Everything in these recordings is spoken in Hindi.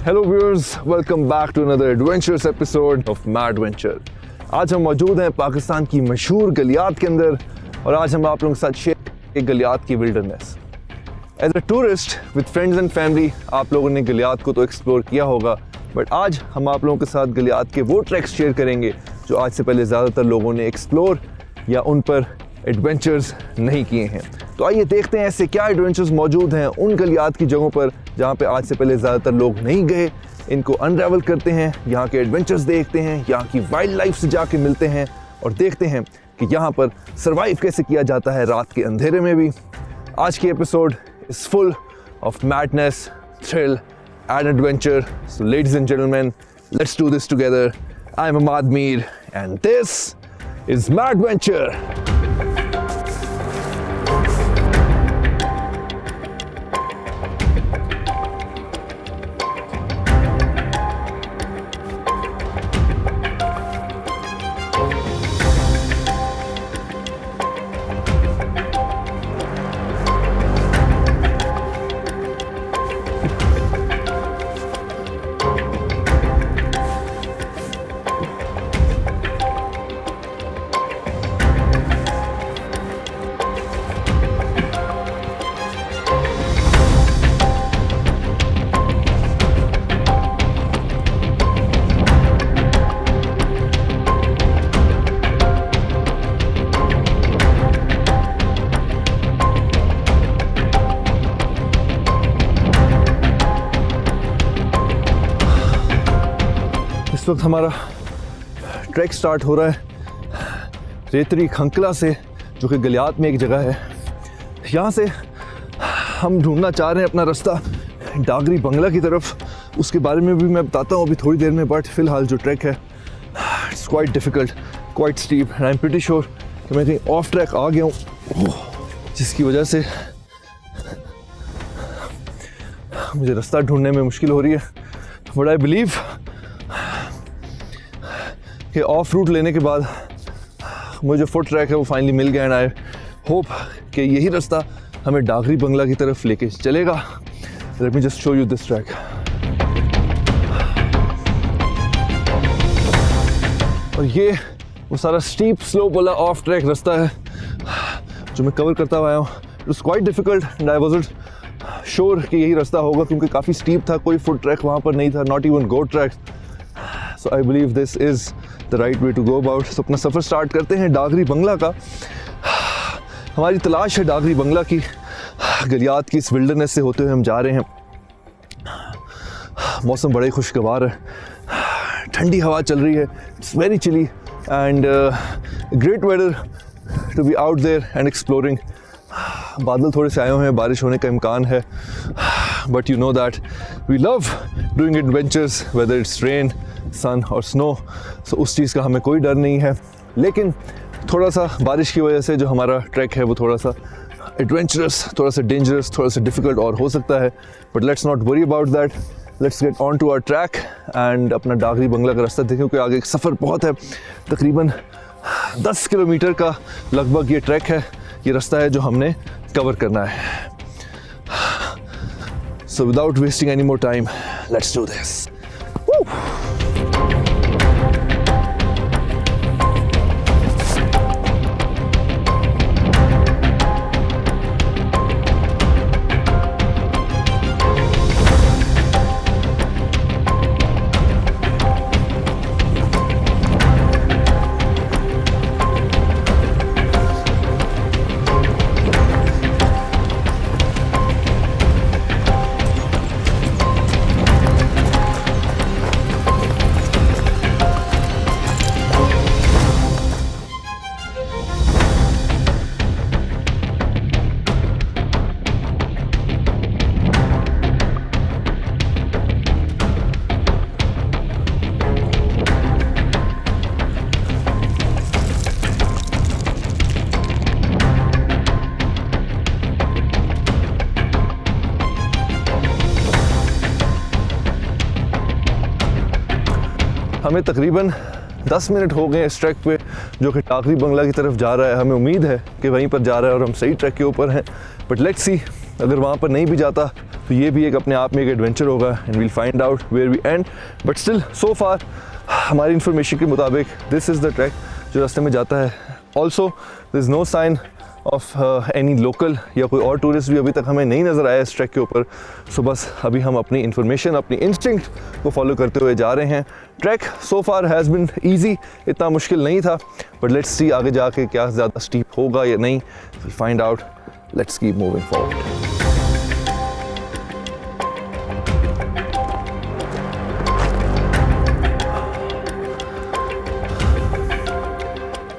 Hello viewers, welcome back to another adventurous episode of Mad Venture. आज हम मौजूद हैं पाकिस्तान की मशहूर गलियात के अंदर और आज हम आप लोगों के साथ शेयर करेंगे गलियात की wilderness. As a tourist with friends and family आप लोगों ने गलियात को तो एक्सप्लोर किया होगा, बट आज हम आप लोगों के साथ गलियात के वो ट्रैक्स शेयर करेंगे जो आज से पहले ज़्यादातर लोगों ने एक्सप्लोर या उन पर एडवेंचर्स नहीं किए हैं। तो आइए देखते हैं ऐसे क्या एडवेंचर्स मौजूद हैं उन गलियात की जगहों पर जहाँ पे आज से पहले ज़्यादातर लोग नहीं गए। इनको अनरेवल करते हैं, यहाँ के एडवेंचर्स देखते हैं, यहाँ की वाइल्ड लाइफ से जाके मिलते हैं और देखते हैं कि यहाँ पर सर्वाइव कैसे किया जाता है रात के अंधेरे में भी। आज की episode is full of madness, thrill and adventure. So ladies and gentleman, let's do this together. I am Amad Mir and this is Mad Venture. इस वक्त हमारा ट्रैक स्टार्ट हो रहा है रेतरी खंकला से, जो कि गलियात में एक जगह है। यहाँ से हम ढूंढना चाह रहे हैं अपना रास्ता डागरी बंगला की तरफ। उसके बारे में भी मैं बताता हूँ अभी थोड़ी देर में, बट फ़िलहाल जो ट्रैक है it's quite difficult, quite steep and I am pretty sure कि मैं कहीं ऑफ ट्रैक आ गया हूँ, जिसकी वजह से मुझे रास्ता ढूंढने में मुश्किल हो रही है। बट आई बिलीव कि ऑफ रूट लेने के बाद मुझे जो फुट ट्रैक है वो फाइनली मिल गया एंड आई होप कि यही रास्ता हमें डागरी बंगला की तरफ लेके चलेगा। Let me just show you this track. और ये वो सारा स्टीप स्लोप वाला ऑफ ट्रैक रास्ता है जो मैं कवर करता हुआ आया हूँ। It was quite difficult and I wasn't sure कि यही रास्ता होगा क्योंकि काफ़ी स्टीप था, कोई फुट ट्रैक वहाँ पर नहीं था, not even goat track. So I believe this is the right way to go about. तो अपना सफ़र स्टार्ट करते हैं डागरी बंगला का। हमारी तलाश है डागरी बंगला की। गलियात की इस विल्डरनेस से होते हुए हम जा रहे हैं। मौसम बड़ा ही खुशगवार है, ठंडी हवा चल रही है, it's very chilly and great weather to be out there and exploring. बादल थोड़े से आए हुए हैं, बारिश होने का इम्कान है, but you know that we love doing adventures whether it's rain, sun और स्नो। सो उस चीज़ का हमें कोई डर नहीं है, लेकिन थोड़ा सा बारिश की वजह से जो हमारा ट्रैक है वो थोड़ा सा एडवेंचरस, थोड़ा सा डेंजरस, थोड़ा सा डिफ़िकल्ट और हो सकता है, but let's not worry about that. Let's get on to our track and अपना डागरी बंगला का रास्ता देखें क्योंकि आगे सफ़र बहुत है। तकरीबन 10 किलोमीटर का लगभग ये ट्रैक है, ये रास्ता है जो हमने कवर करना है। So without wasting any more time, let's do this. हमें तकरीबन 10 मिनट हो गए इस ट्रैक पे जो कि डागरी बंगला की तरफ जा रहा है। हमें उम्मीद है कि वहीं पर जा रहा है और हम सही ट्रैक के ऊपर हैं, बट लेट्स सी, अगर वहाँ पर नहीं भी जाता तो ये भी एक अपने आप में एक एडवेंचर होगा and we'll find out where we end. But still so far हमारी इन्फॉर्मेशन के मुताबिक दिस इज़ द ट्रैक जो रास्ते में जाता है। Also there is no sign of any local या कोई और टूरिस्ट भी अभी तक हमें नहीं नज़र आया इस ट्रैक के ऊपर। सो बस अभी हम अपनी इन्फॉर्मेशन, अपनी इंस्टिंक्ट को फॉलो करते हुए जा रहे हैं। Track so far has been easy, इतना मुश्किल नहीं था, बट लेट्स सी आगे जाके क्या ज़्यादा स्टीप होगा या नहीं, will find out. Let's keep moving forward.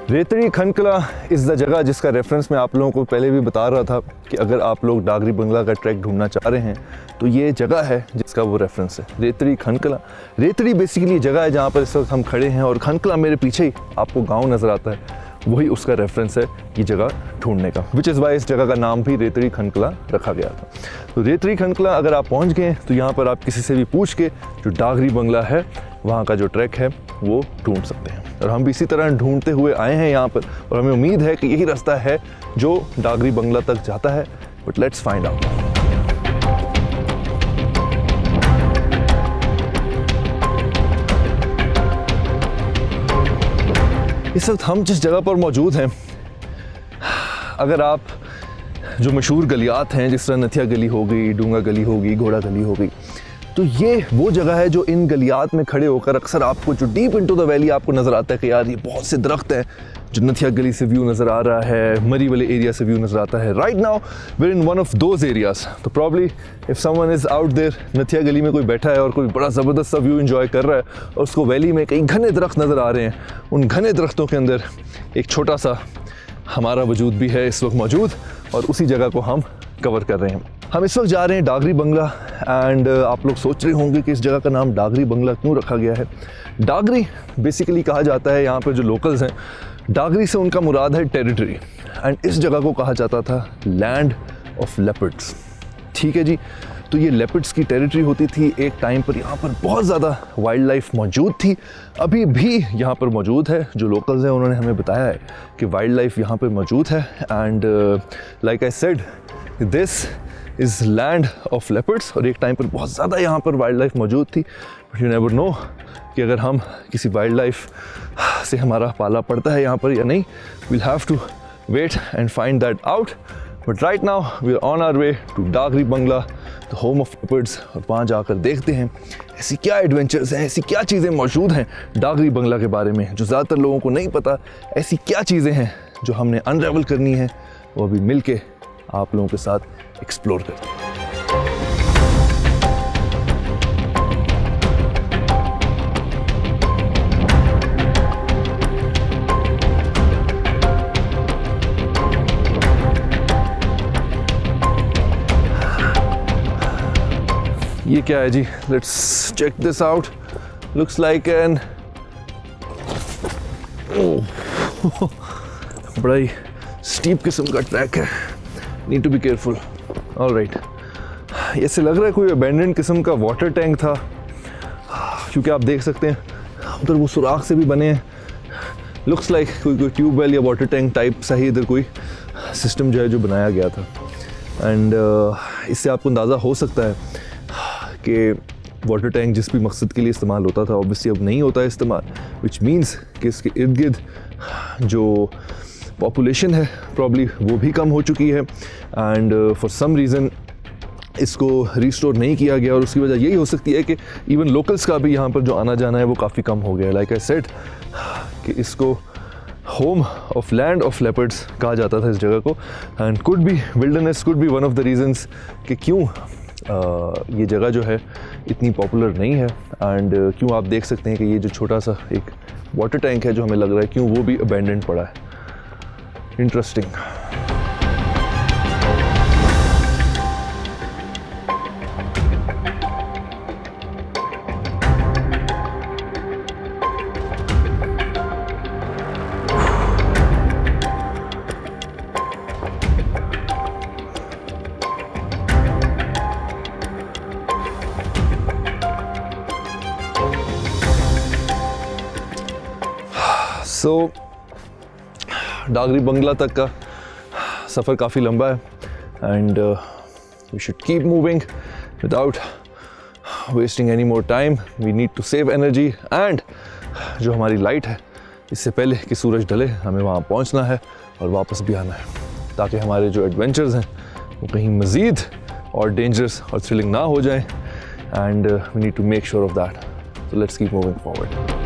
Retri Khankala is the जगह जिसका रेफरेंस मैं आप लोगों को पहले भी बता रहा था कि अगर आप लोग डागरी बंगला का ट्रैक ढूंढना चाह रहे हैं तो ये जगह है जिसका वो रेफरेंस है, रेतड़ी खनकला। रेतड़ी बेसिकली जगह है जहाँ पर इस वक्त हम खड़े हैं, और खनकला मेरे पीछे ही आपको गांव नज़र आता है, वही उसका रेफरेंस है ये जगह ढूंढने का, विच इज़ वाई इस जगह का नाम भी रेतड़ी खनकला रखा गया था। तो रेतड़ी खनकला अगर आप पहुँच गए तो यहाँ पर आप किसी से भी पूछ के जो डागरी बंगला है वहाँ का जो ट्रैक है वो ढूंढ सकते हैं। और हम भी इसी तरह ढूंढते हुए आए हैं यहाँ पर, और हमें उम्मीद है कि यही रास्ता है जो डागरी बंगला तक जाता है। But let's find out. इस वक्त हम जिस जगह पर मौजूद हैं, अगर आप जो मशहूर गलियात हैं जिस तरह नथिया गली हो गई, डूंगा गली हो गई, घोड़ा गली हो गई, तो ये वो जगह है जो इन गलियात में खड़े होकर अक्सर आपको जो डीप इनटू द वैली आपको नज़र आता है कि यार ये बहुत से दरख्त हैं, जो नथिया गली से व्यू नज़र आ रहा है, मरी वाले एरिया से व्यू नज़र आता है। Right now we in one of those areas. तो probably if someone is out there, Nathia Gali में कोई बैठा है और कोई बड़ा ज़बरदस्त सा व्यू इन्जॉय कर रहा है और उसको वैली में कई घने दरख्त नज़र आ रहे हैं, उन घने दरख्तों के अंदर एक छोटा सा हमारा वजूद भी है इस वक्त मौजूद, और उसी जगह को हम कवर कर रहे हैं। हम इस वक्त जा रहे हैं डागरी बंगला, एंड आप लोग सोच रहे होंगे कि इस जगह का नाम डागरी बंगला क्यों रखा गया है। डागरी बेसिकली कहा जाता है, यहाँ पर जो लोकल्स हैं, डागरी से उनका मुराद है टेरिटरी, एंड इस जगह को कहा जाता था लैंड ऑफ लेपर्ड्स। ठीक है जी, तो ये लेपर्ड्स की टेरिटरी होती थी एक टाइम पर। यहाँ पर बहुत ज़्यादा वाइल्ड लाइफ मौजूद थी, अभी भी यहाँ पर मौजूद है। जो लोकल्स हैं उन्होंने हमें बताया है कि वाइल्ड लाइफ यहाँ पर मौजूद है, and like I said this is land of leopards. और एक टाइम पर बहुत ज़्यादा यहाँ पर वाइल्ड लाइफ मौजूद थी, बट यू नेवर नो कि अगर हम किसी वाइल्ड लाइफ से हमारा पाला पड़ता है यहाँ पर या नहीं। We'll have to wait and find that out. But right now we are on our way to Dagri Bangla, the home of leopards, और वहाँ जाकर देखते हैं ऐसी क्या एडवेंचर्स हैं, ऐसी क्या चीज़ें मौजूद हैं डागरी बंगला के बारे में जो ज़्यादातर लोगों को नहीं पता। ऐसी क्या चीज़ें हैं जो हमने अनरेवल करनी है, वो अभी मिल के आप लोगों के साथ एक्सप्लोर करते हैं। ये क्या है जी? Let's check this out. Looks like an बड़ा ही स्टीप किस्म का ट्रैक है, need to be careful. Alright, ऐसे लग रहा है कोई अबैंडन्ड किस्म का वाटर टैंक था, क्योंकि आप देख सकते हैं उधर वो सुराख से भी बने हैं। लुक्स लाइक कोई ट्यूबवेल या वाटर टैंक टाइप सा ही इधर कोई सिस्टम जो है जो बनाया गया था। एंड इससे आपको अंदाज़ा हो सकता है कि वाटर टैंक जिस भी मकसद के लिए इस्तेमाल होता था ऑब्वियसली अब नहीं होता है इस्तेमाल, विच मीन्स कि इसके इर्द गिर्द जो पॉपुलेशन है प्रॉब्ली वो भी कम हो चुकी है, एंड फॉर सम रीज़न इसको रिस्टोर नहीं किया गया, और उसकी वजह यही हो सकती है कि इवन लोकल्स का भी यहाँ पर जो आना जाना है वो काफ़ी कम हो गया। लाइक आई सेड कि इसको home of land of leopards कहा जाता था इस जगह को, and could be wilderness could be one of the reasons कि क्यों ये जगह जो है इतनी पॉपुलर नहीं है, एंड क्यों आप देख सकते हैं कि ये जो छोटा सा एक वाटर टैंक है जो हमें लग रहा है क्यों वो भी अबैंडन्ड पड़ा है। इंटरेस्टिंग। सो डागरी बंगला तक का सफ़र काफ़ी लंबा है, and we should keep moving Without wasting any more time, we need to save energy and जो हमारी लाइट है, इससे पहले कि सूरज ढले हमें वहाँ पहुँचना है और वापस भी आना है, ताकि हमारे जो एडवेंचर्स हैं वो कहीं मज़ीद और डेंजरस और थ्रिलिंग ना हो जाएं, and we need to make sure of that. So let's keep moving forward.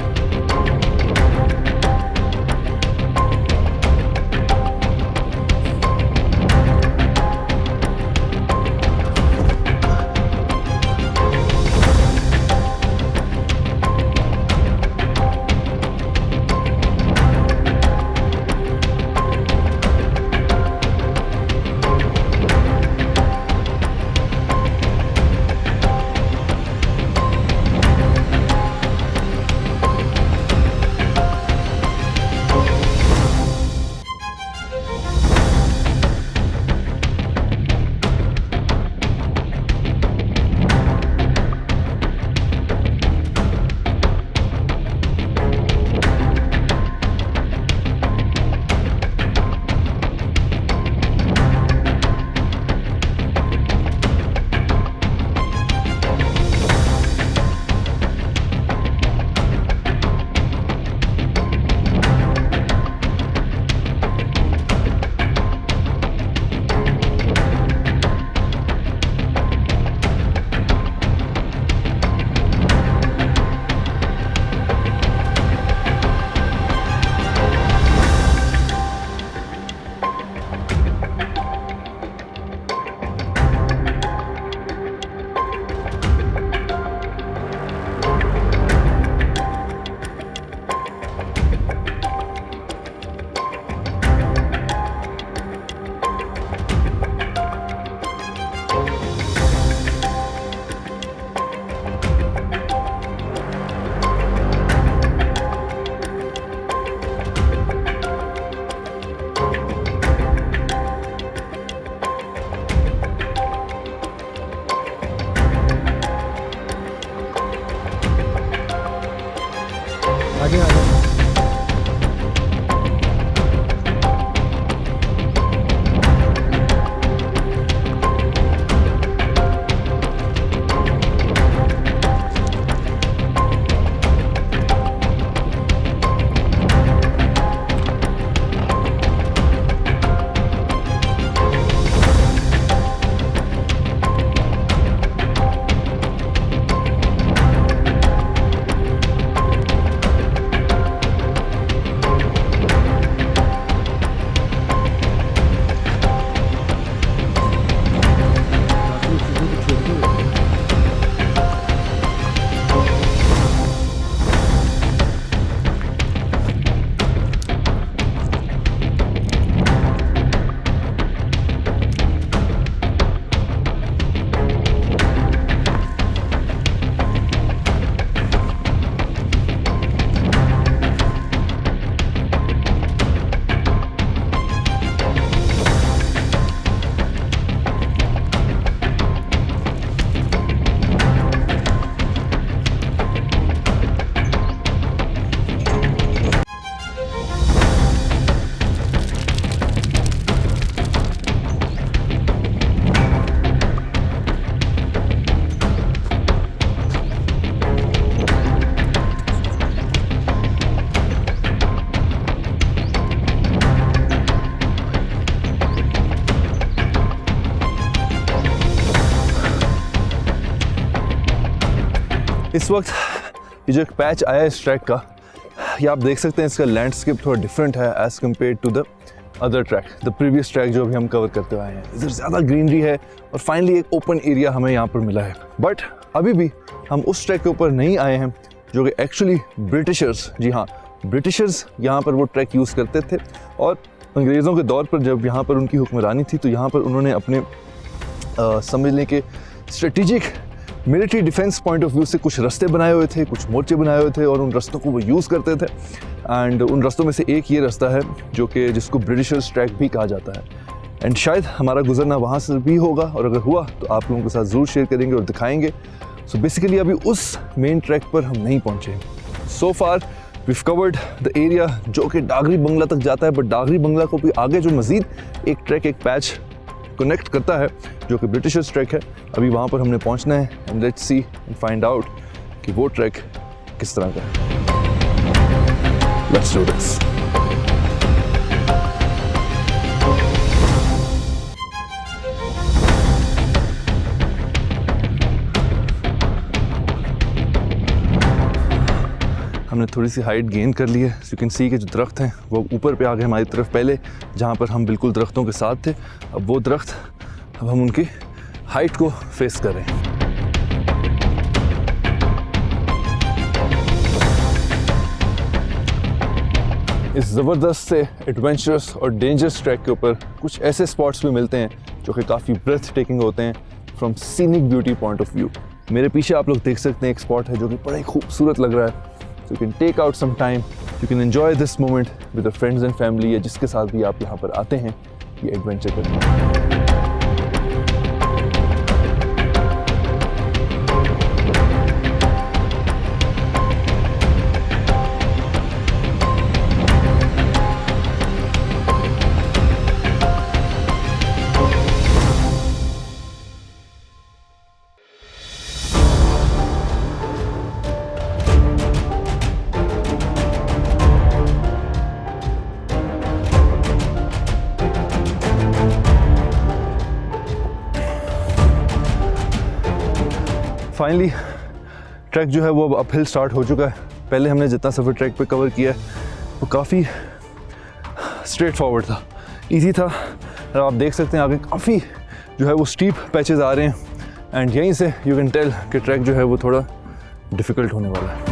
इस वक्त ये जो एक पैच आया है इस ट्रैक का, ये आप देख सकते हैं इसका लैंडस्केप थोड़ा डिफरेंट है as compared to the other track, the previous track जो अभी हम कवर करते आए हैं। इधर ज़्यादा ग्रीनरी है और फाइनली एक ओपन एरिया हमें यहाँ पर मिला है। बट अभी भी हम उस ट्रैक के ऊपर नहीं आए हैं जो कि एक्चुअली ब्रिटिशर्स, जी हाँ ब्रिटिशर्स यहाँ पर वो ट्रैक यूज़ करते थे, और अंग्रेज़ों के दौर पर जब यहाँ पर उनकी हुक्मरानी थी तो यहाँ पर उन्होंने अपने समझने के strategic military defence point of view से कुछ रास्ते बनाए हुए थे, कुछ मोर्चे बनाए हुए थे और उन रास्तों को वो यूज़ करते थे। एंड उन रास्तों में से एक ये रास्ता है जो कि जिसको ब्रिटिशर्स ट्रैक भी कहा जाता है। एंड शायद हमारा गुजरना वहाँ से भी होगा, और अगर हुआ तो आप लोगों के साथ ज़रूर शेयर करेंगे और दिखाएंगे। सो बेसिकली अभी उस मेन ट्रैक पर हम नहीं पहुँचे। सो फार वीव कवर्ड द एरिया जो कि डागरी बंगला तक जाता है, बट डागरी बंगला को भी आगे जो मज़ीद एक ट्रैक, एक पैच कनेक्ट करता है, जो कि ब्रिटिशर्स ट्रैक है। अभी वहाँ पर हमने पहुँचना है and let's see and find out कि वो ट्रैक किस तरह का है। Let's do this. हमने थोड़ी सी हाइट गेन कर ली है। यू कैन सी कि जो दरख्त हैं वो ऊपर पे आ गए हमारी तरफ। पहले जहाँ पर हम बिल्कुल दरख्तों के साथ थे, अब वो दरख्त, अब हम उनकी हाइट को फेस कर रहे हैं। इस ज़बरदस्त से एडवेंचरस और डेंजरस ट्रैक के ऊपर कुछ ऐसे स्पॉट्स भी मिलते हैं जो कि काफ़ी ब्रेथ टेकिंग होते हैं from scenic beauty point of view. मेरे पीछे आप लोग देख सकते हैं एक स्पॉट है जो कि बड़ा ही खूबसूरत लग रहा है। So you can take out some time, you can enjoy this moment with your friends and family, या जिसके साथ भी आप यहाँ पर आते हैं ये एडवेंचर करने। फाइनली ट्रैक जो है वो अब अपहिल स्टार्ट हो चुका है। पहले हमने जितना सफ़र ट्रैक पे कवर किया है वो काफ़ी स्ट्रेट फॉरवर्ड था, इजी था। और आप देख सकते हैं आगे काफ़ी जो है वो स्टीप पैचेस आ रहे हैं एंड यहीं से यू कैन टेल कि ट्रैक जो है वो थोड़ा डिफ़िकल्ट होने वाला है।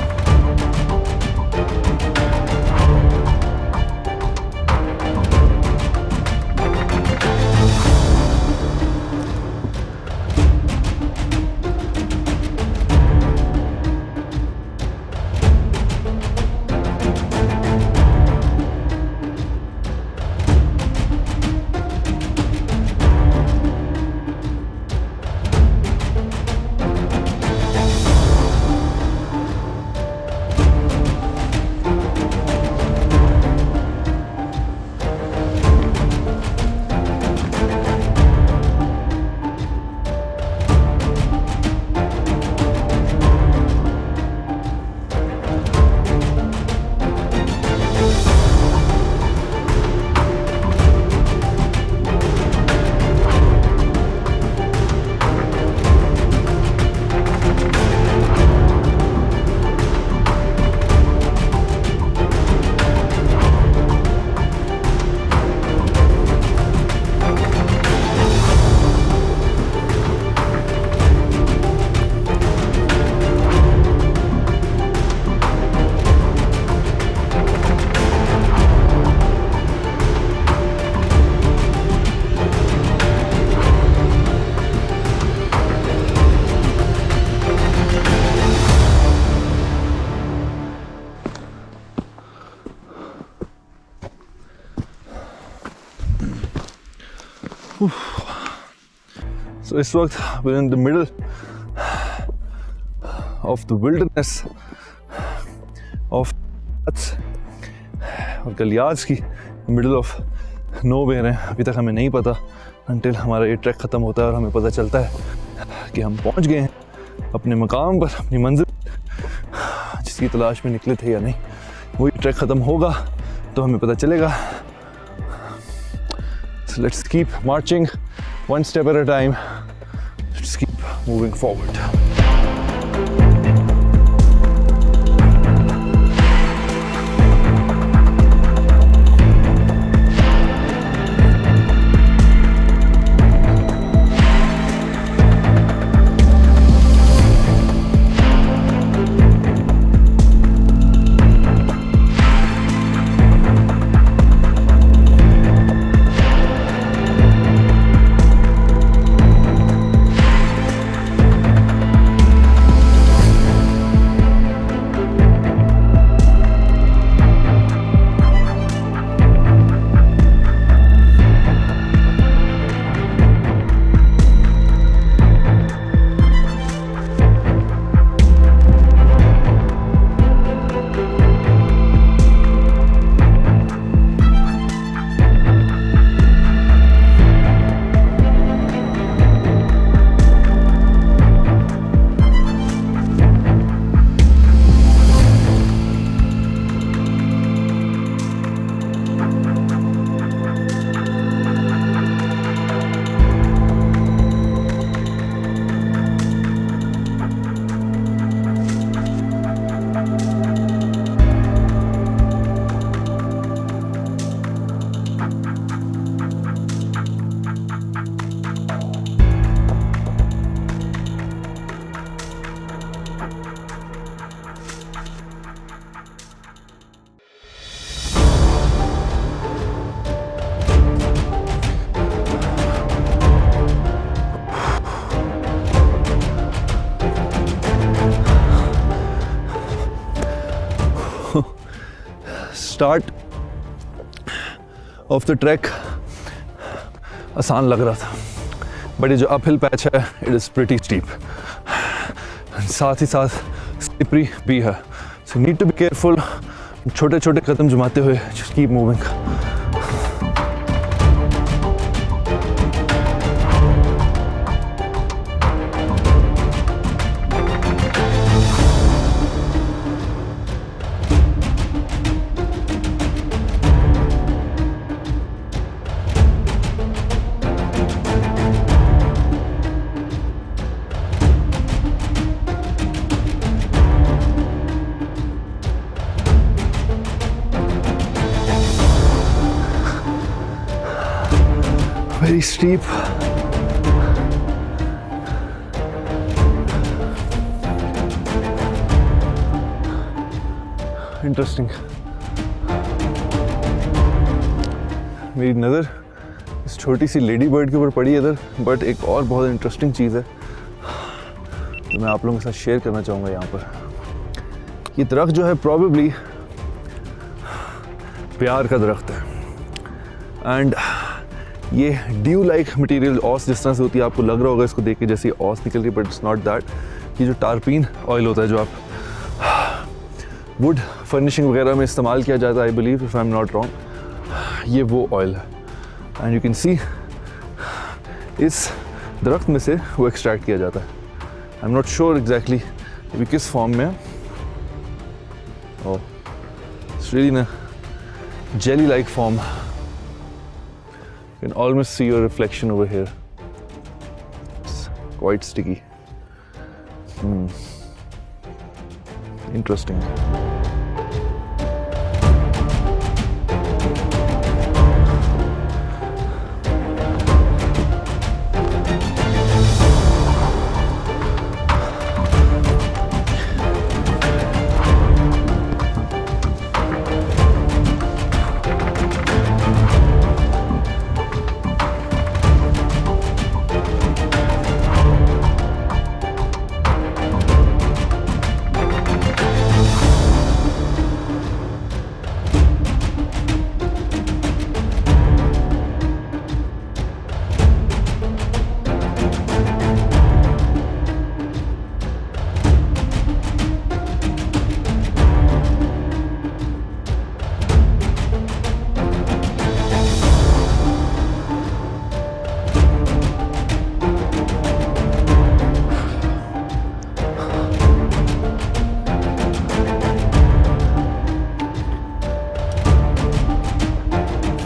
So इस वक्त we're in the middle of the wilderness of और गलियाज की मिडल ऑफ नोवेयर है। अभी तक हमें नहीं पता until हमारा ये ट्रैक ख़त्म होता है और हमें पता चलता है कि हम पहुंच गए हैं अपने मकाम पर, अपनी मंजिल जिसकी तलाश में निकले थे या नहीं। वही ट्रैक ख़त्म होगा तो हमें पता चलेगा। So let's keep marching one step at a time. Let's keep moving forward. Start off the track आसान लग रहा था, बट ये जो अपहिल पैच है इट इज़ प्रिटी स्टीप, साथ ही साथ स्लिपरी भी है, so need to be careful. छोटे छोटे कदम जमाते हुए just keep moving. Very steep. Interesting. मेरी नज़र इस छोटी सी लेडी बर्ड के ऊपर पड़ी है इधर, बट एक और बहुत इंटरेस्टिंग चीज़ है तो मैं आप लोगों के साथ शेयर करना चाहूँगा। यहाँ पर ये दरख्त जो है प्रॉबेबली प्यार का दरख्त है, एंड ये ड्यू लाइक मटेरियल, ऑस जिस तरह से होती है आपको लग रहा होगा इसको देख के जैसे ऑस निकल रही है, बट इट्स नॉट दैट। ये जो टारपीन ऑयल होता है जो आप वुड फर्निशिंग वगैरह में इस्तेमाल किया जाता है, I believe if I am not wrong, ये वो ऑयल है। एंड यू कैन सी इस दरख्त में से वो एक्सट्रैक्ट किया जाता है। I am not sure exactly अभी किस फॉर्म में है। ओह, इट्स रियली ना jelly like form. You can almost see your reflection over here. It's quite sticky. Interesting.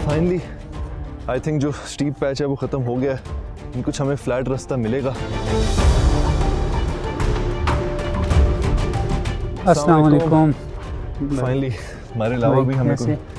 Finally I think जो स्टीप पैच है वो ख़त्म हो गया है, कुछ हमें फ्लैट रास्ता मिलेगा। अस्सलाम वालेकुम। फाइनली हमारे अलावा भी हमें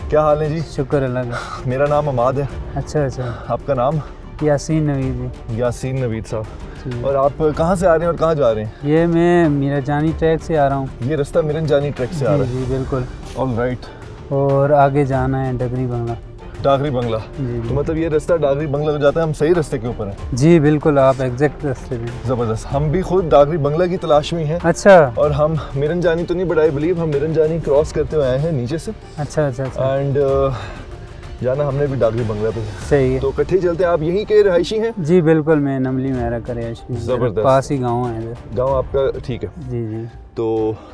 क्या हाल है जी? शुक्र अल्लाह का। मेरा नाम अमाद है। अच्छा अच्छा। आपका नाम? यासीन नवीद जी। यासीन नवीद साहब। और आप कहाँ से आ रहे हैं और कहाँ जा रहे हैं? ये मैं मीराजानी ट्रैक से आ रहा हूँ। ये रास्ता मीराजानी ट्रैक से आ रहा है? जी बिल्कुल। All right. और आगे जाना है डगरी बंगला। डागरी बंगला। तो मतलब ये रास्ता डागरी बंगला को जाता है, हम सही रास्ते के ऊपर हैं? जी बिल्कुल, आप एग्जैक्ट रास्ते पे। ज़बरदस्त। हम भी खुद डागरी बंगला की तलाश में हैं। अच्छा। और हम मीराजानी तो नहीं, बट आई बिलीव हम मीराजानी क्रॉस करते हुए आए हैं नीचे से। अच्छा अच्छा अच्छा। एंड जाना हमने भी डागरी बंगला पे। सही है। तो इकट्ठे चलते हैं। आप यहीं के रहायशी हैं? जी बिल्कुल, मैं नमली मेरा का रहायशी हूं। ज़बरदस्त। पास ही गाँव है इधर। गाँव आपका? ठीक है जी जी। तो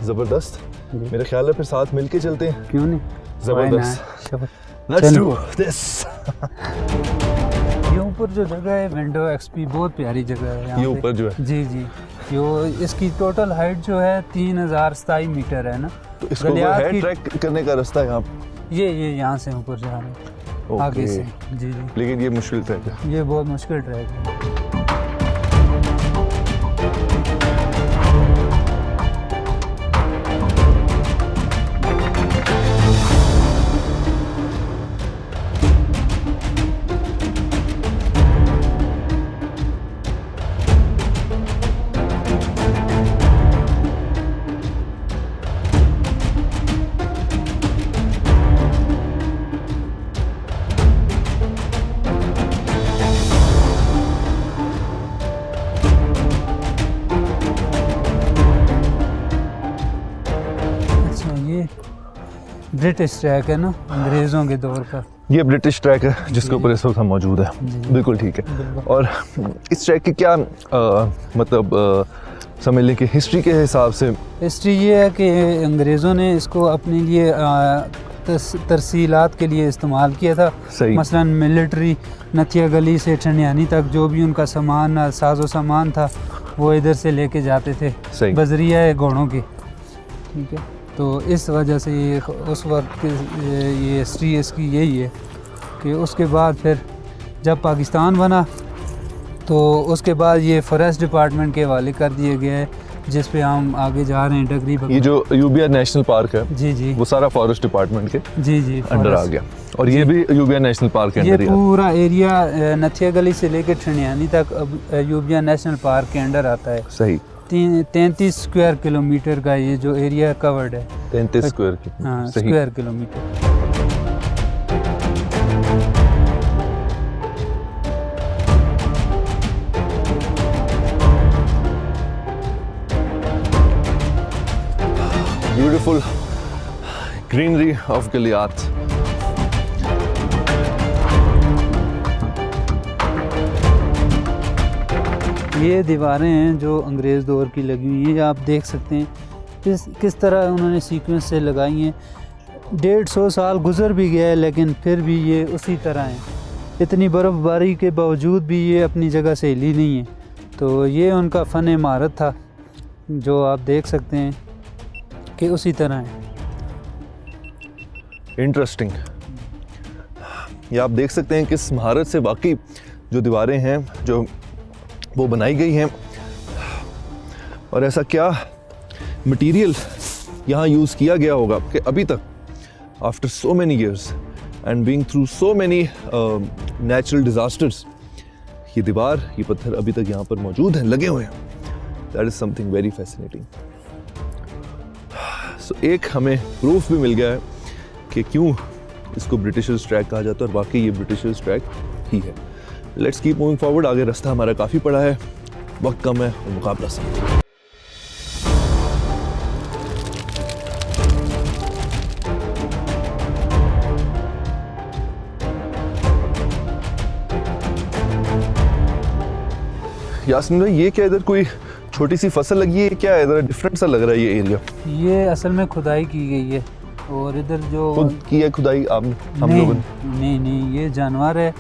ज़बरदस्त। मेरा ख्याल है फिर साथ मिल के चलते हैं। क्यों नहीं, ज़बरदस्त। Let's do this. ये ऊपर जो जगह है विंडो एक्सपी, बहुत प्यारी जगह है यहाँ ये पे। ऊपर जो है? जी जी। यो इसकी टोटल हाइट जो है 3027 मीटर है ना। तो इसको है ट्रैक करने का रास्ता है यहाँ? ये यहाँ से ऊपर जा रहे हैं आगे से। जी जी। लेकिन ये मुश्किल ट्रैक है। ये बहुत मुश्किल ट्रैक है। ब्रिटिश ट्रैक है ना, अंग्रेज़ों के दौर का। ये ब्रिटिश ट्रैक है जिसके ऊपर इस वक्त हम मौजूद है। बिल्कुल ठीक है। और इस ट्रैक की क्या मतलब समझ लें कि हिस्ट्री के हिसाब से हिस्ट्री ये है कि अंग्रेज़ों ने इसको अपने लिए तरसीलात के लिए इस्तेमाल किया था। सही। मसलन मिलिट्री, नथिया गली से ठंडियानी तक जो भी उनका सामान, साजो सामान था, वो इधर से लेके जाते थे। सही। बजरिया घोड़ों के, ठीक है। तो इस वजह से ये उस वक्त ये हिस्ट्री इसकी यही है कि उसके बाद फिर जब पाकिस्तान बना तो उसके बाद ये फॉरेस्ट डिपार्टमेंट के हवाले कर दिए गए हैं, जिस पे हम आगे जा रहे हैं तकरीबन। ये जो यूबिया नेशनल पार्क है, जी जी, वो सारा फॉरेस्ट डिपार्टमेंट के जी अंडर आ गया, और ये भी यूबिया नेशनल पार्क के ये अंडर ही आता पूरा एरिया नथिया गली से लेकर ठंडियानी तक अब यूबिया नेशनल पार्क के अंडर आता है। है। सही। 33 स्क्वायर किलोमीटर का ये जो एरिया कवर्ड है। 33 स्क्वायर की। हाँ, सही। Square kilometre. Beautiful greenery of Galiath. ये दीवारें हैं जो अंग्रेज़ दौर की लगी हुई हैं, आप देख सकते हैं किस तरह उन्होंने सीक्वेंस से लगाई हैं। 150 साल गुजर भी गया है लेकिन फिर भी ये उसी तरह हैं। इतनी बर्फ़बारी के बावजूद भी ये अपनी जगह से हिली नहीं है। तो ये उनका फ़न इमारत था जो आप देख सकते हैं कि उसी तरह है। इंटरेस्टिंग। ये आप देख सकते हैं कि इस महारत से वाकई जो दीवारें हैं जो वो बनाई गई हैं, और ऐसा क्या मटेरियल यहाँ यूज़ किया गया होगा कि अभी तक after so many years and being through so many natural disasters, ये दीवार, ये पत्थर अभी तक यहाँ पर मौजूद हैं, लगे हुए हैं। That is something very fascinating. So एक हमें प्रूफ भी मिल गया है कि क्यों इसको ब्रिटिशर्स ट्रैक कहा जाता है, और वाकई ये ब्रिटिशर्स ट्रैक ही है। Let's keep moving forward. आगे रास्ता हमारा काफ़ी पड़ा है, वक्त कम है और मुकाबला सख्त। यास्मीन भाई, ये क्या इधर कोई छोटी सी फसल लगी है, क्या है? इधर डिफरेंट सा लग रहा है ये एरिया। ये असल में खुदाई की गई है, और इधर जो खुद की है खुदाई आपने, हम नहीं, लोगों ने? नहीं, ये जानवर है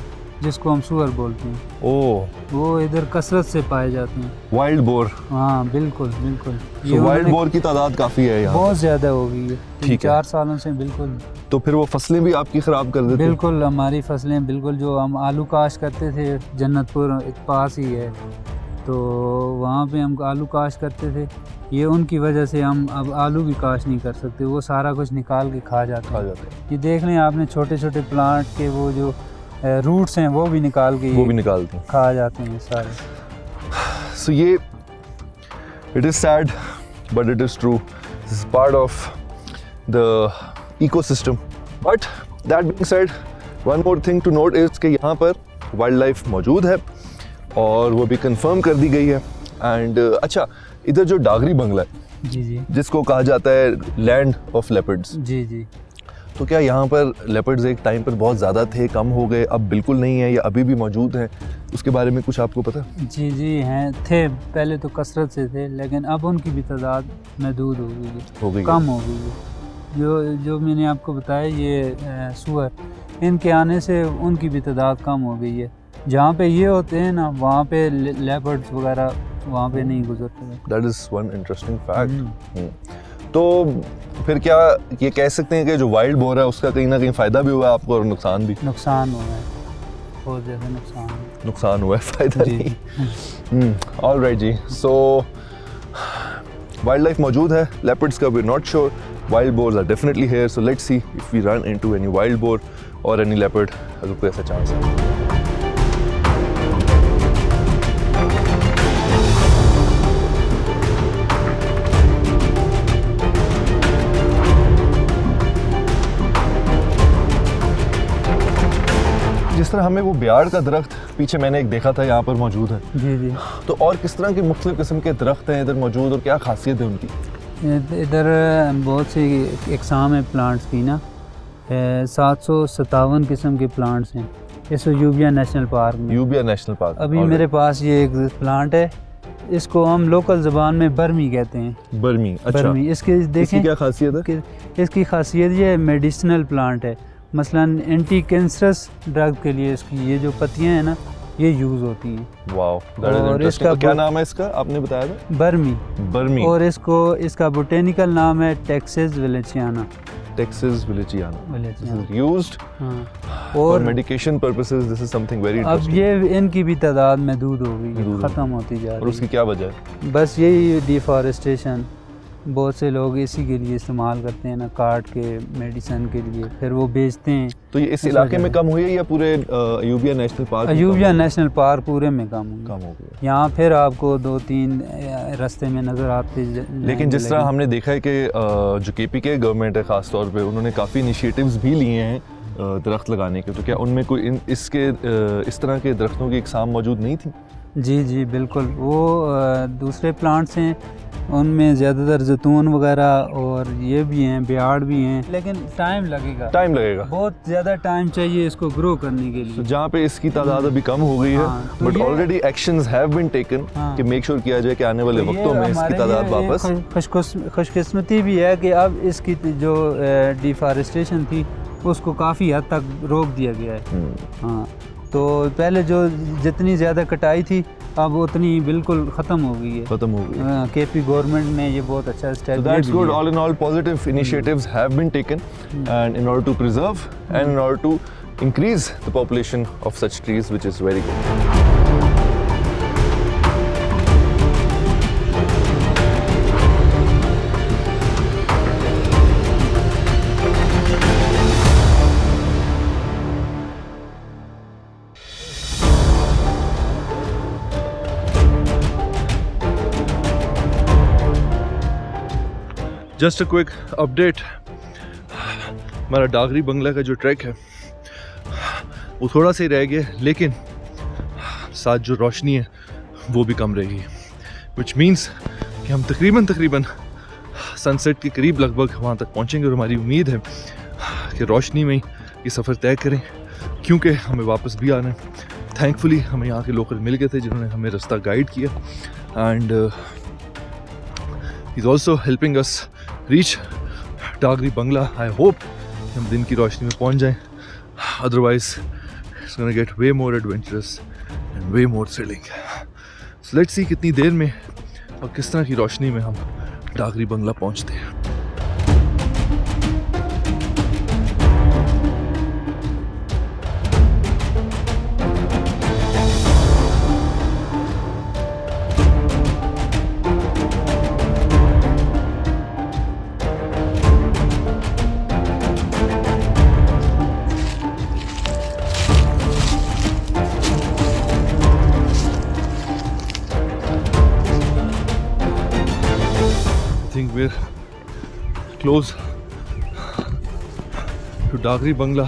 जिसको हम सुअर बोलते हैं। ओह, वो इधर कसरत से पाए जाते हैं। Wild boar. हाँ बिल्कुल बिल्कुल। तो वाइल्ड बोर की तादाद काफ़ी है यहाँ? बहुत ज़्यादा हो गई है, ठीक है। 4 सालों से। बिल्कुल। तो फिर वो फसलें भी आपकी ख़राब कर देते हैं? बिल्कुल, हमारी फसलें बिल्कुल। जो हम आलू काश करते थे, जन्नतपुर एक पास ही है, तो वहाँ पे हम आलू काश करते थे। ये उनकी वजह से हम अब आलू भी काश नहीं कर सकते, वो सारा कुछ निकाल के खा जाते हैं। ये देख लें आपने, छोटे छोटे प्लांट के वो जो रूट्स हैं वो भी निकाल के, वो भी निकालते हैं, खा जाते हैं सारे। सो ये it is sad but it is true, this is part of the ecosystem. But that being said, one more thing to note is कि यहाँ पर वाइल्ड लाइफ मौजूद है और वो भी कंफर्म कर दी गई है। एंड अच्छा, इधर जो डागरी बंगला है, जी जी, जिसको कहा जाता है लैंड ऑफ लेपर्ड्स, जी जी, तो क्या यहाँ पर लेपर्ड्स एक टाइम पर बहुत ज़्यादा थे, कम हो गए, अब बिल्कुल नहीं है, या अभी भी मौजूद हैं? उसके बारे में कुछ आपको पता? जी जी हैं, थे पहले तो कसरत से थे, लेकिन अब उनकी भी तादाद महदूद हो गई है, कम हो गई है। जो मैंने आपको बताया, ये सुअर, इनके आने से उनकी भी तादाद कम हो गई है। जहाँ पे ये होते हैं ना, वहाँ पे लेपर्ड्स वगैरह वहाँ पे नहीं गुजरते। That is one interesting fact. तो फिर क्या ये कह सकते हैं कि जो वाइल्ड बोर है उसका कहीं ना कहीं फ़ायदा भी हुआ है आपको और नुकसान भी? नुकसान हुआ है, बहुत ज़्यादा नुकसान हुआ है, फ़ायदा नहीं। ऑल राइट जी। सो वाइल्ड लाइफ मौजूद है, लेपर्ड्स का we not sure, wild boars are definitely here. So let's see if we run into any wild boar और एनी लेपर्ड, अगर कोई ऐसा चांस है। जिस तरह हमें वो बियाड़ का दरख्त पीछे मैंने एक देखा था यहाँ पर मौजूद है, जी जी, तो और किस तरह के मुख्तलिफ किस्म के दरख्त हैं इधर मौजूद और क्या खासियत है उनकी? इधर बहुत सी इकसाम है प्लांट्स की ना, 757 किस्म के प्लांट्स हैं इस यूबिया नेशनल पार्क में। Ayubia national park. अभी मेरे पास ये एक प्लांट है, इसको हम लोकल ज़बान में बर्मी कहते हैं। बर्मी, अच्छा। बर्मी, इसके देखें इसकी क्या खासियत है? कि इसकी खासियत ये मेडिसिनल प्लांट है। मसलन एंटी कैंसरस ड्रग के लिए इसकी ये जो पत्तियां हैं ना, ये यूज़ होती हैं। वाओ, और इसका क्या नाम है इसका, आपने बताया था? बर्मी। बर्मी। और इसका बोटेनिकल नाम है टेक्सेस विलेचियाना। टेक्सास विलेचियाना यूज्ड और medication purposes. This is something very अब ये इनकी भी तादाद महदूद हो गई है, ख़त्म होती जा रही है। और उसकी क्या वजह है? बस यही डिफॉरेस्टेशन। बहुत से लोग इसी के लिए इस्तेमाल करते हैं ना, काट के मेडिसिन के लिए, फिर वो बेचते हैं। तो ये इस इलाके में कम हुई है या पूरे Ayubia national park? Ayubia national park पूरे में कम हो गई। यहाँ फिर आपको 2-3 रास्ते में नज़र आते। लेकिन जिस तरह हमने देखा है कि जो KPK गवर्नमेंट है ख़ास तौर पे, उन्होंने काफ़ी इनिशिएटिव्स भी लिए हैं दरख्त लगाने के, तो क्या उनमें कोई इस तरह के दरख्तों की इकसाम मौजूद नहीं थी? जी बिल्कुल। वो दूसरे प्लांट्स हैं, उनमें ज़्यादातर जैतून वगैरह और ये भी हैं, बियाड़ भी हैं, लेकिन टाइम लगेगा, बहुत ज़्यादा टाइम चाहिए इसको ग्रो करने के लिए। तो जहाँ पे इसकी तादाद अभी कम हो गई है, but already actions have been taken कि मेक श्योर किया जाए कि आने वाले वक्तों में इसकी तादाद वापस। खुशकिस्मती भी है कि अब इसकी जो डिफॉरेस्टेशन थी उसको काफ़ी हद तक रोक दिया गया है। हाँ, तो पहले जो जितनी ज़्यादा कटाई थी अब उतनी बिल्कुल ख़त्म हो गई है। KP गवर्नमेंट ने ये बहुत अच्छा स्टेप लिया। That's good. All in all, positive initiatives have been taken, and in order to preserve and in order to increase the population of such trees, which is very good. Just a quick update, हमारा डागरी बंगला का जो ट्रैक है वो थोड़ा सा ही रह गया, लेकिन साथ जो रोशनी है वो भी कम रहेगी, विच मीन्स कि हम तकरीबन सनसेट के करीब लगभग वहाँ तक पहुँचेंगे। और हमारी उम्मीद है कि रोशनी में ये सफ़र तय करें, क्योंकि हमें वापस भी आना है। थैंकफुली हमें यहाँ के लोकल मिल गए थे जिन्होंने हमें रास्ता गाइड किया, and he is also helping us reach Dagri Bangla. I hope हम दिन की रोशनी में पहुंच जाएं, otherwise it's gonna get way more adventurous and way more thrilling. So let's see कितनी देर में और किस तरह की रोशनी में हम डागरी बंगला पहुंचते हैं। We're close to डागरी बंगला।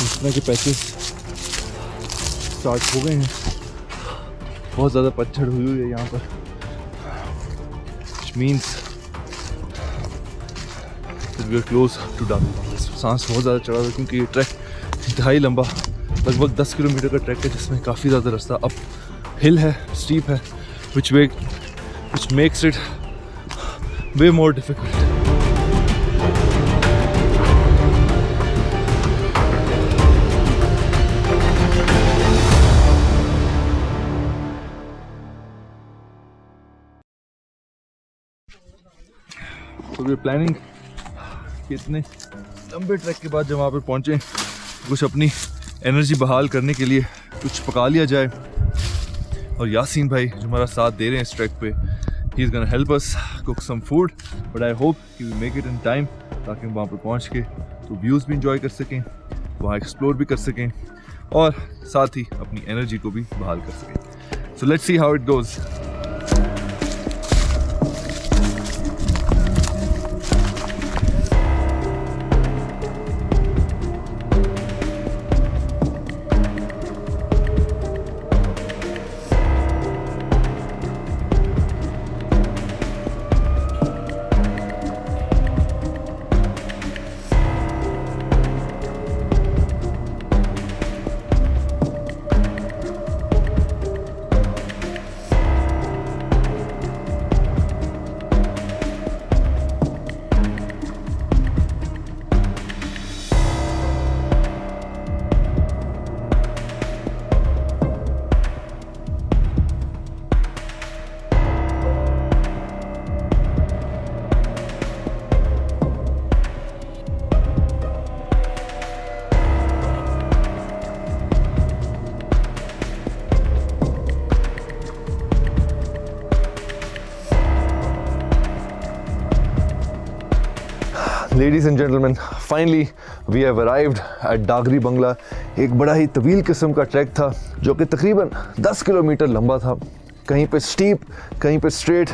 इस तरह के पैचेस स्टार्ट हो गए हैं, बहुत ज़्यादा पतझड़ हुई है यहाँ पर, which means that we are close to डागरी बंगला। सांस बहुत ज़्यादा चढ़ा हुआ है क्योंकि ये ट्रैक इंतहाई लंबा, लगभग 10 किलोमीटर का ट्रैक है, जिसमें काफ़ी ज़्यादा रास्ता अप हिल है, स्टीप है, which makes it way more difficult. So we're planning कि इतने लंबे ट्रैक के बाद जब वहाँ पर पहुँचे, कुछ अपनी एनर्जी बहाल करने के लिए कुछ पका लिया जाए। और यासीन भाई जो हमारा साथ दे रहे हैं इस ट्रैक पे, he is gonna help us cook some food, but I hope कि we make it in time, ताकि हम वहाँ पर पहुँच के तो व्यूज़ भी इंजॉय कर सकें, वहाँ एक्सप्लोर भी कर सकें और साथ ही अपनी एनर्जी को भी बहाल कर सकें। So let's see how it goes. Ladies and gentleman, finally we have arrived at Dagri Bangla. एक बड़ा ही तवील किस्म का ट्रैक था जो कि तकरीबन 10 किलोमीटर लंबा था, कहीं पे स्टीप, कहीं पे straight,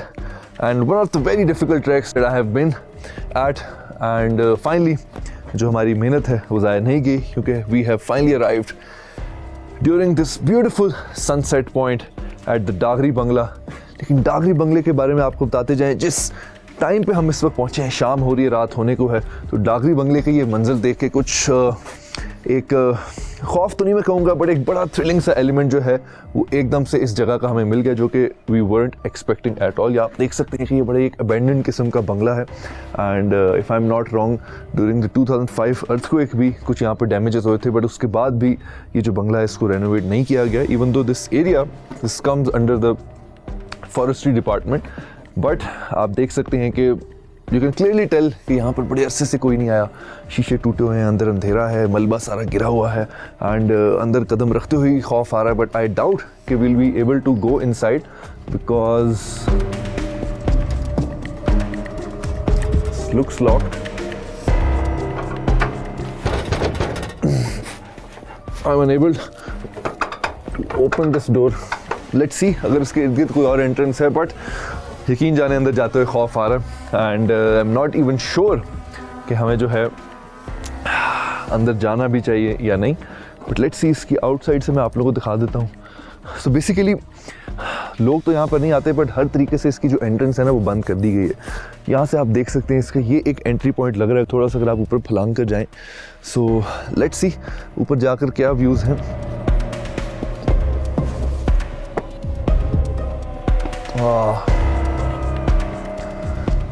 and one of the very difficult tracks that I have been at. And finally जो हमारी मेहनत है वो ज़ाया नहीं गई, क्योंकि we have finally arrived during this beautiful sunset point at the Dagri Bangla. लेकिन डागरी बंगले के बारे में आपको बताते जाएं, जिस टाइम पे हम इस वक्त पहुँचे हैं, शाम हो रही है, रात होने को है, तो डागरी बंगले के ये मंजर देख के कुछ एक खौफ तो नहीं मैं कहूँगा, बट एक बड़ा थ्रिलिंग सा एलिमेंट जो है वो एकदम से इस जगह का हमें मिल गया, जो कि we weren't expecting at all. या आप देख सकते हैं कि ये बड़े एक अबेंडेंड किस्म का बंगला है। And if I am not wrong, during the 2005 earthquake भी कुछ यहाँ पर डैमेजेस हुए थे, बट उसके बाद भी ये जो बंगला है इसको रेनोवेट नहीं किया गया, even though this area this comes under the forestry department. But आप देख सकते हैं कि यू कैन क्लियरली टेल कि यहाँ पर बड़े अरसे से कोई नहीं आया, शीशे टूटे हुए हैं, अंदर अंधेरा है, मलबा सारा गिरा हुआ है, एंड अंदर कदम रखते हुए ही खौफ आ रहा है। बट आई डाउट कि will be able to go inside because looks locked. I am unable to open this door. Let's see अगर इसके इर्द गिर्द कोई और एंट्रेंस है, बट यकीन जाने अंदर जाते हुए खौफ आ रहा है। And I am not even sure कि हमें जो है अंदर जाना भी चाहिए या नहीं, बट लेट्स सी। इसकी आउटसाइड से मैं आप लोगों को दिखा देता हूँ। सो बेसिकली लोग तो यहाँ पर नहीं आते, बट हर तरीके से इसकी जो एंट्रेंस है ना वो बंद कर दी गई है। यहाँ से आप देख सकते हैं इसका ये एक एंट्री पॉइंट लग रहा है, थोड़ा सा अगर आप ऊपर फलांग कर जाएँ। सो लेट्स सी ऊपर जाकर क्या व्यूज़ हैं।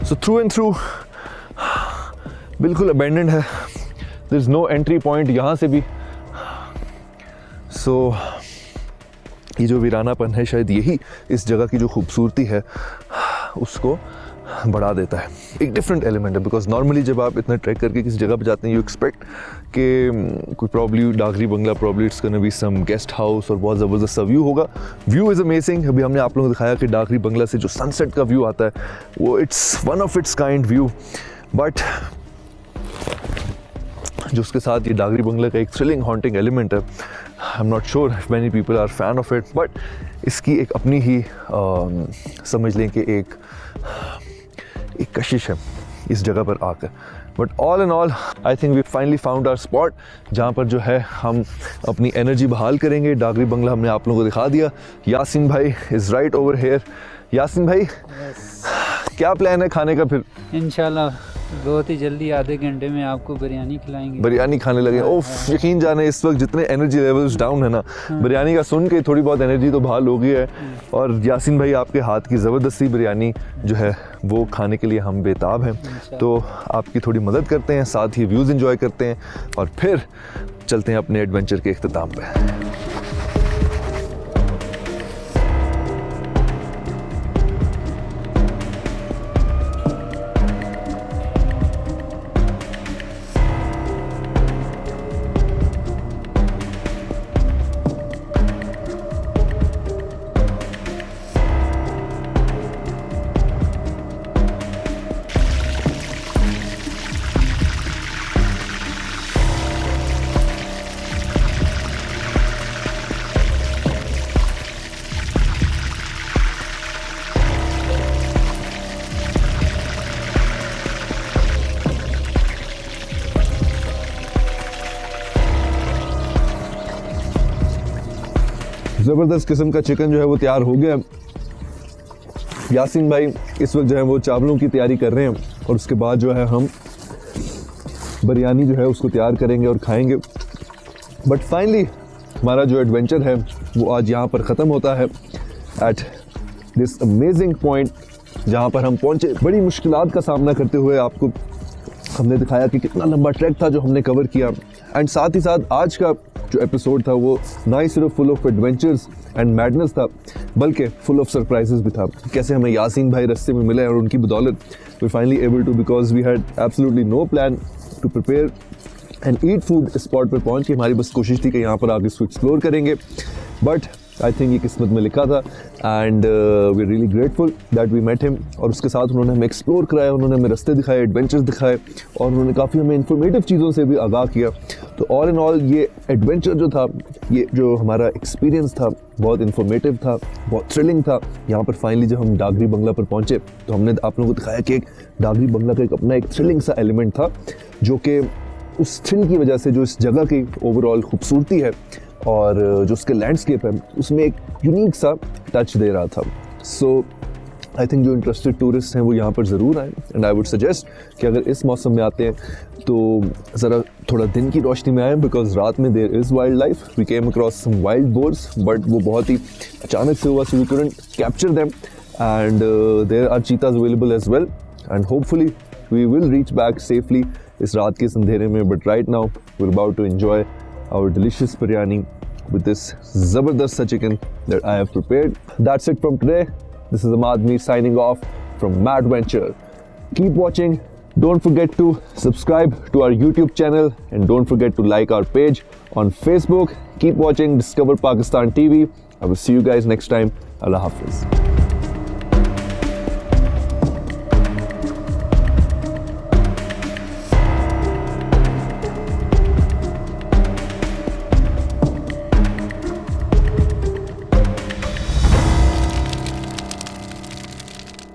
सो थ्रू एंड थ्रू बिल्कुल अबेंडेंड है, there is no entry point यहाँ से भी। सो ये जो वीरानापन है, शायद यही इस जगह की जो खूबसूरती है उसको बढ़ा देता है। एक डिफरेंट एलिमेंट है, बिकॉज नॉर्मली जब आप इतना ट्रैक करके किसी जगह पे जाते हैं, यू एक्सपेक्ट कि कोई probably Dagri Bangla, probably it's gonna be some guest house और बहुत ज़बरदस्त सा व्यू होगा। View is amazing. अभी हमने आप लोगों को दिखाया कि डागरी बंगला से जो सनसेट का व्यू आता है वो it's one of its kind view, but जो उसके साथ ये डागरी बंगला का एक थ्रिलिंग हॉन्टिंग एलिमेंट है, I am not sure if many people are fan of it, but इसकी एक अपनी ही समझ लें कि एक कशिश है इस जगह पर आकर। But all and all I think we finally found our spot, जहाँ पर जो है हम अपनी एनर्जी बहाल करेंगे। डागरी बंगला हमने आप लोगों को दिखा दिया। यासीन भाई is right over here. Yasin भाई क्या प्लान है खाने का फिर? इंशाल्लाह बहुत ही जल्दी आधे घंटे में आपको बिरयानी खिलाएंगे। बिरयानी खाने लगे? ओफ, यकीन जाने इस वक्त जितने एनर्जी लेवल्स डाउन है ना, बिरयानी का सुन के थोड़ी बहुत एनर्जी तो बहाल हो गई है। और यासीन भाई आपके हाथ की ज़बरदस्ती बिरयानी जो है वो खाने के लिए हम बेताब हैं। तो आपकी थोड़ी मदद करते हैं, साथ ही व्यूज़ एंजॉय करते हैं और फिर चलते हैं अपने एडवेंचर के इख्तिताम पे। ज़बरदस्त किस्म का चिकन जो है वो तैयार हो गया। यासीन भाई इस वक्त जो है वो चावलों की तैयारी कर रहे हैं और उसके बाद जो है हम बिरयानी जो है उसको तैयार करेंगे और खाएंगे। बट फाइनली हमारा जो एडवेंचर है वो आज यहाँ पर ख़त्म होता है एट दिस अमेजिंग पॉइंट, जहाँ पर हम पहुँचे। बड़ी मुश्किलात का सामना करते हुए आपको हमने दिखाया कि कितना लंबा ट्रैक था जो हमने कवर किया। एंड साथ ही साथ आज का जो एपिसोड था वो ना ही सिर्फ full of adventures and madness था, बल्कि फुल ऑफ सरप्राइजेस भी था। कैसे हमें यासीन भाई रास्ते में मिले और उनकी बदौलत we finally able to, because we had absolutely no plan to prepare and eat food spot पर पहुंच के। हमारी बस कोशिश थी कि यहाँ पर आगे इसको एक्सप्लोर करेंगे, बट आई थिंक ये किस्मत में लिखा था and we are really grateful that we met him. और उसके साथ उन्होंने हमें एक्सप्लोर कराया, उन्होंने हमें रास्ते दिखाए, एडवेंचर्स दिखाए और उन्होंने काफ़ी हमें इन्फॉर्मेटिव चीज़ों से भी आगाह किया। तो ऑल इन ऑल ये एडवेंचर जो था, ये जो हमारा एक्सपीरियंस था बहुत इन्फॉर्मेटिव था, बहुत थ्रिलिंग था। यहाँ पर फाइनली जब हम डागरी बंगला पर पहुँचे तो हमने आप लोगों को दिखाया कि एक डागरी बंगला का एक अपना एक थ्रिलिंग सा एलिमेंट था, जो कि उस थ्रिल की वजह से जो इस जगह की ओवरऑल खूबसूरती है और जो उसके लैंडस्केप है उसमें एक यूनिक सा टच दे रहा था। सो आई थिंक जो इंटरेस्टेड टूरिस्ट हैं वो यहाँ पर ज़रूर आएँ एंड आई वुड सजेस्ट कि अगर इस मौसम में आते हैं तो ज़रा थोड़ा दिन की रोशनी में आएँ, बिकॉज रात में there is wild life. We came across some wild boars but वो बहुत ही अचानक से हुआ, so we couldn't capture them and there are cheetahs available as well and hopefully we will reach back safely इस रात के इस अंधेरे में। But right now we are about to enjoy our delicious biryani with this zabardast sa chicken that I have prepared. That's it from today. This is Ahmad Mir signing off from Madventure. Keep watching. Don't forget to subscribe to our YouTube channel and don't forget to like our page on Facebook. Keep watching Discover Pakistan TV. I will see you guys next time. Allah Hafiz.